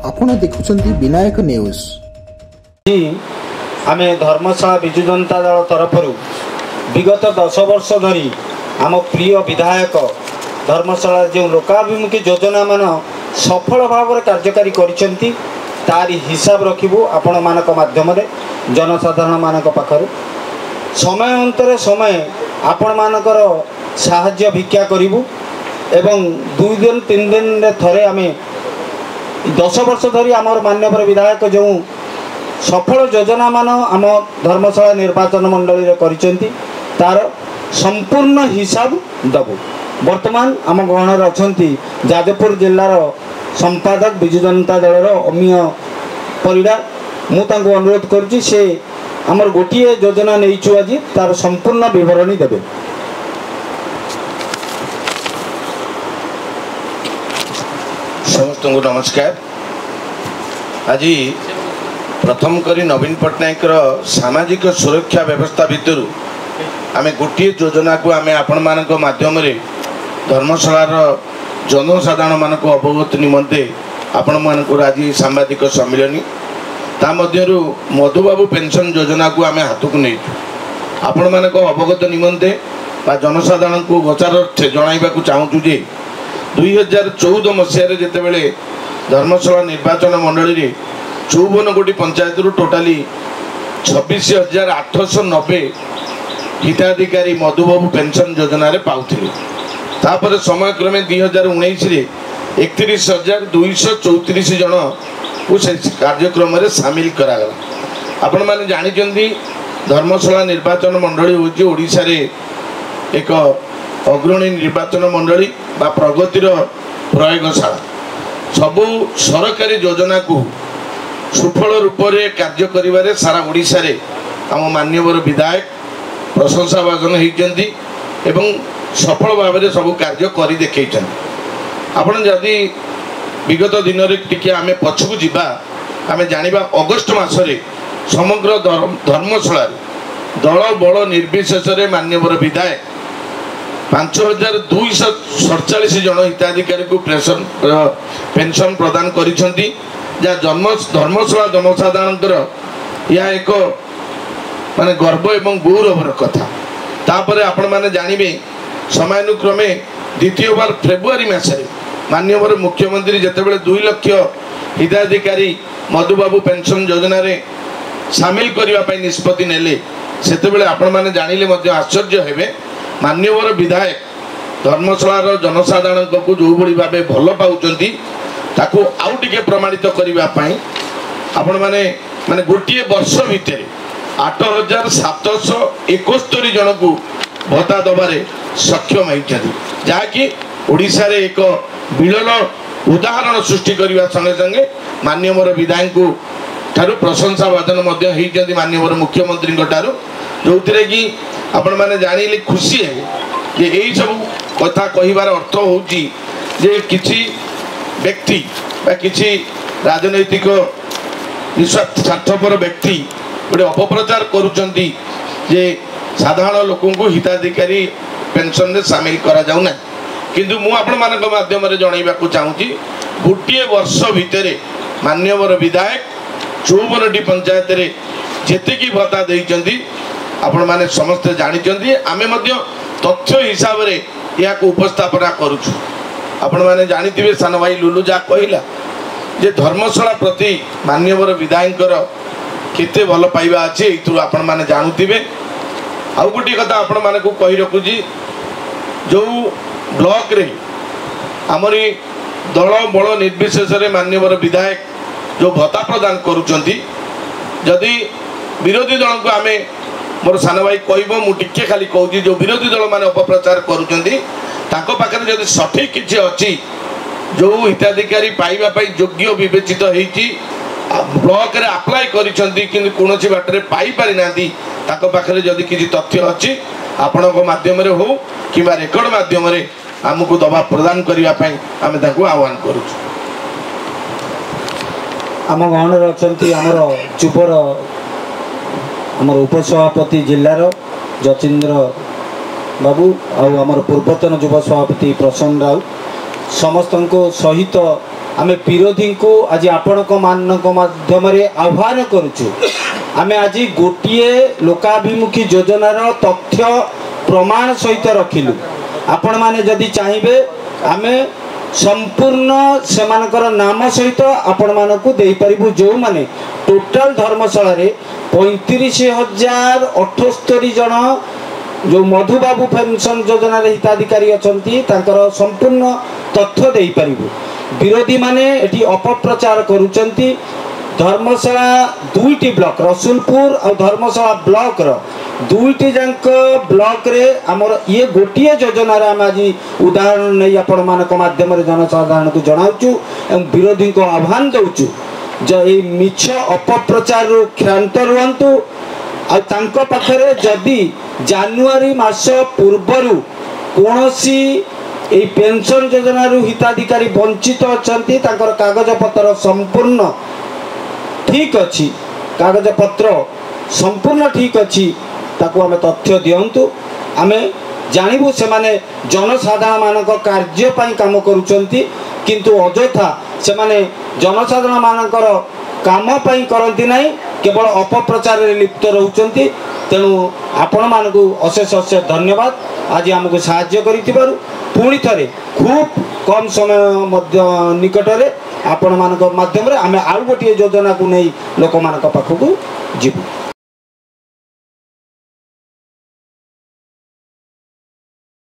आपण देखुछंती विनायक न्यूज। आमे धर्मशाला विजु जनता दल तरफ विगत 10 वर्ष धरी आम प्रिय विधायक धर्मशाला जो लोकाभिमुखी योजना मान सफल भाव कार्यकारी करिसेंती तारी हिसाब रखिबू आपण मानक माध्यम जनसाधारण मानक पाखर समय अंतर समय आपण मानकर साहाय्य भिक्षा करिबू एवं 2 दिन 3 दिन रे थरे आमे 10 वर्ष धरी आमर मान्यवर विधायक जो सफल योजना मान आम धर्मशाला निर्वाचन मंडली रे करिसेंती तार संपूर्ण हिसाब दबू। वर्तमान आम गहणर अछंती जाजपुर जिल्लार संपादक विजु जनता दलर अमीय परिडा मु तांको अनुरोध करछि से आमर गोटिए योजना नैछु आज तार संपूर्ण विवरणी देबे। समस्त को नमस्कार। आज प्रथम करी नवीन पट्टनायक सामाजिक सुरक्षा व्यवस्था भितर आमे गोटे योजना को आमे आपण मानक माध्यम रे धर्मशालार जनसाधारण मानक अवगत निमंते आपण मानक आज सांबादिक सम्मेलनी ता मध्यरु मधुबाबू पेंशन योजना को आमे हाथ को नहीं आपण मानक अवगत निमंते बा जनसाधारण को गोचार जणाइबा को चाहूँ जे 2014 मसीह जिते बड़े धर्मशाला निर्वाचन मंडली रे 54 गोटी पंचायत रु टोटाली 26,890 हिताधिकारी मधुबाबू पेंशन योजना रे पाउथिले। तापर समय क्रमे 2019 रे 31,234 जन को से कार्यक्रम रे शामिल करा गला। आपण माने जानि जंदी धर्मशाला निर्वाचन मंडली होची ओडिसा रे एक अग्रणी निर्वाचन मंडली बा प्रगतिर प्रयोगशाला सबु सरकारी योजना को सुफल रूप से कार्य करिबारे सारा ओडिसा रे आम मान्यवर विधायक प्रशंसा भाजन होती एवं सफल भाव में सब कार्य कर देखते। आपण जदि विगत दिन टिके आमे पछकु जिबा आमे जानिबा अगस्त मासरे समग्र धर्मशाला दल बल निर्विशेष मान्यवर विधायक 5,247 जन हिताधिकारी को पेंशन प्रदान करिसेंती जा धर्मशाला जनसाधारण यह एक माने गर्व एवं गौरवर कथा। तापर आपण माने जानिबे समयानुक्रमे द्वितीय बार फेब्रुआरी मासरे माननीय मुख्यमंत्री जेतेबेले 2 लाख हिताधिकारी मधुबाबू पेंशन योजना रे शामिल करबा पई निष्पत्ति नेले सेतेबेले आपण माने जानिले मध्ये आश्चर्य हेबे माननीय विधायक धर्मशाला जनसाधारण को जो भली भाबे भल पाउचंती ताको आउ टिके प्रमाणित करबा पई आपण माने माने गोटिए वर्ष भितर 8,771 जन को भत्ता दबारे सक्षम होती जहाँकि ओडिशा रे एक विरल उदाहरण सृष्टि करने संगे संगे माननीय विधायक को ठारू प्रशंसा भाजन होती माननीय मुख्यमंत्री ठारू जो थे कि आपण मैंने जानिले खुशी है कि यही सब कथा कहिबार अर्थ होची जे किसी व्यक्ति बा किसी राजनैतिक स्वार्थपर व्यक्ति गोटे अपप्रचार करुचंती जे साधारण लोकों को हिताधिकारी पेंशन रे शामिल करा जाउना किंतु मु आपण मानक माध्यम रे जणाइबा को चाहूची गोटिए वर्ष भितरे मान्यवर विधायक 54 पंचायत रे जेते की भत्ता देइचंती आपण माने समस्त जानिचंती आमे मध्य तथ्य हिसाब रे या को उपस्थापना करूछु। आपण माने जानिथिबे सान भाई लुलु जा कहिला जे धर्मशाला प्रति मान्यवर विधायकर केते भल पाइबा अछि एतु आपण माने जानुथिबे। आउ गोटी कथा आपण माने को कहि रखुजी जो ब्लॉक रे हमरी दल बल निर्विशेष रे मान्यवर विधायक जो भत्ता प्रदान करूचंती जदि विरोधी दल को आमे मोर सान भाई कहब मुझे खाली कहूँ जो विरोधी दल मैंने अपप्रचार कर जदि सठिक किसी अच्छी जो हिताधिकारी पाइबापी योग्य विवेचित होती ब्लॉक रे अप्लाई करिसेंती किंतु कोनोसी बाटरे पाई पारि नांती ताको पाखरे जदि किछि तथ्य अछि आपणको माध्यम रे हो किबा रेकर्ड माध्यम रे हमकु दबा प्रदान करिया पई आमे ताको आह्वान करू। आम गहणर अछंती हमर चुपर हमर उपसभापति जिल्लार जतीन्द्र बाबू आउ हमर पूर्वतन युवा सभापति प्रसन्न राउ समस्त सहित आमे विरोधी को आज आपणक मानक माध्यम आह्वान करुचु आमे आज गोटे लोकाभिमुखी योजनार तथ्य प्रमाण सहित रखिलु आपण माने जदि चाहिए आमे संपूर्ण सेमानकर नाम सहित आपण मानकु देई परिबु जो माने टोटल धर्मशाला रे 35,078 जन जो मधुबाबू पेंशन योजना रे हिताधिकारी अछंती तांकर संपूर्ण तथ्य देई परिबु विरोधी माने एठी अपप्रचार करूचंती धर्मशाला दुईटी ब्लॉक रसुलपुर और धर्मशाला ब्लॉक रो दुईटी जांक ब्लॉक रे हमर ये गोटिए योजना रे हम आज उदाहरण नै आपण मानक माध्यम रे जनसाधारण को जणाउचु एवं विरोधी को आह्वान दउचु जे ए मिछ अपप्रचार रो क्षांत रुहंतु आ तांको पाखरे जदी जनवरी मास पूर्वरु कोनोसी ए पेंशन योजना रु हिताधिकारी वंचित अछंती तांकर कागज पत्र संपूर्ण ठीक अच्छी कागज पत्र संपूर्ण ठीक अच्छी ताकू आमे तथ्य दियंतु आमे जानिबु से माने जनसाधारण मानक कार्य पई काम करूचंती किंतु अजथा से माने जनसाधारण मानकर काम पई करंती नाही केवल अपप्रचार रे लिप्त रहउचंती तेणु आपण मानकु अशेष अशेष धन्यवाद आज हमको सहाय्य करितिबारु पुणी थरे खूब कम समय मध्य निकट रे आपण मानक माध्यम रे आमे आउ गोटे योजना को नहीं लोक मानक पाखकु जीवु।